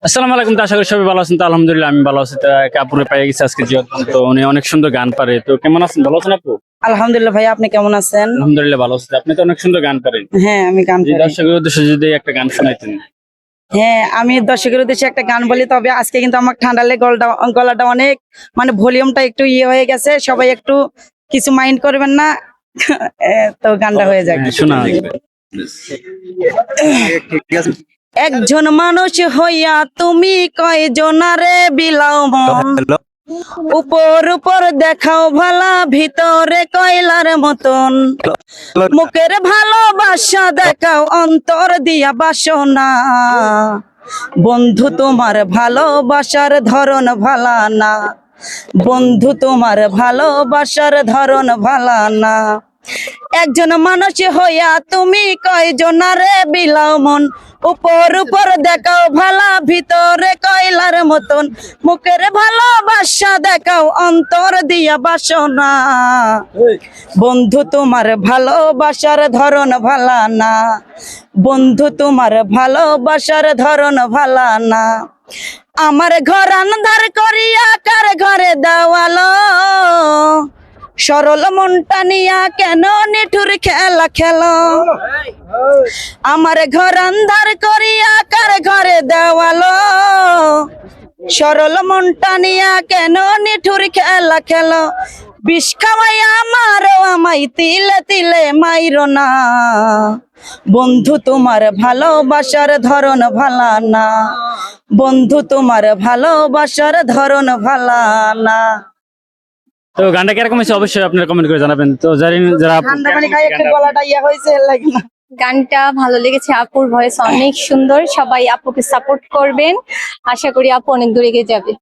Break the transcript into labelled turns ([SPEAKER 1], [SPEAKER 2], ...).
[SPEAKER 1] আসসালামু আলাইকুম। তো আশা করি সবাই ভালো আছেন। তো আলহামদুলিল্লাহ আমি ভালো আছি। তো কাপুরে পেয়ে গেছি আজকে জিয়ত। তো উনি অনেক সুন্দর গান পারে। তো কেমন আছেন? ভালো আছেন আপু?
[SPEAKER 2] আলহামদুলিল্লাহ ভাই, আপনি কেমন আছেন?
[SPEAKER 1] আলহামদুলিল্লাহ ভালো আছি। আপনি তো অনেক সুন্দর গান পারেন।
[SPEAKER 2] হ্যাঁ, আমি গান
[SPEAKER 1] যে
[SPEAKER 2] করি।
[SPEAKER 1] দর্শকের উদ্দেশ্যে যদি একটা গান শোনাইতেন।
[SPEAKER 2] হ্যাঁ, আমি দর্শকের উদ্দেশ্যে একটা গান বলি, তবে আজকে কিন্তু আমার ঠান্ডা লেগে গলাটা অনেক মানে ভলিউমটা একটু ইয়ে হয়ে গেছে, সবাই একটু কিছু মাইন্ড করবেন না। তো গানটা হয়ে যাক।
[SPEAKER 1] হ্যাঁ, শোনা যাবে।
[SPEAKER 2] একজন মানুষ হইয়া তুমি কয়জনারে বিলাও মন, উপর উপর দেখাও ভালা, ভিতরে কয়লার মতন। মুখের ভালোবাসা দেখাও, অন্তর দিয়া বাসনা। বন্ধু তোমার ভালোবাসার ধরন ভালা না, বন্ধু তোমার ভালোবাসার ধরন ভালা না। একজন মানুষ হইয়া তুমি কয়জনারে বিলাও মন, উপর উপর দেখাও ভালা, ভিতরে কয়লার মতন। মুখের ভালোবাসা দেখাও, অন্তর দিয়া বাসনা। বন্ধু তোমার ভালোবাসার ধরন ভালা না, বন্ধু তোমার ভালোবাসার ধরন ভালা না। আমার ঘর আন্ধার করিয়া কার ঘরে দেওয়ালো, সরল মনটা নিয়া কেন নিঠুর খেলা খেলো। আমার ঘর আন্ধার করিয়া কার ঘরে দেওয়ালো, সরল মনটা নিয়া কেন নিঠুর খেলা খেলো। বিষ খাওয়াই আমারও আমায় তিলে তিলে মাইরো না, বন্ধু তোমার ভালোবাসার ধরন ভালা না, বন্ধু তোমার ভালোবাসার ধরন ভালা না।
[SPEAKER 1] তো গানটা কিরকম হয়েছে অবশ্যই আপনারা কমেন্ট করে জানাবেন। তো যারা
[SPEAKER 2] ঠান্ডা পানি খাই একটু গলাটা ইয়া হয়েছে, এর লাগে না।
[SPEAKER 3] গানটা ভালো লেগেছে, আপুর ভয়েস অনেক সুন্দর। সবাই আপুকে সাপোর্ট করবেন, আশা করি আপু অনেক দূরে এগিয়ে যাবে।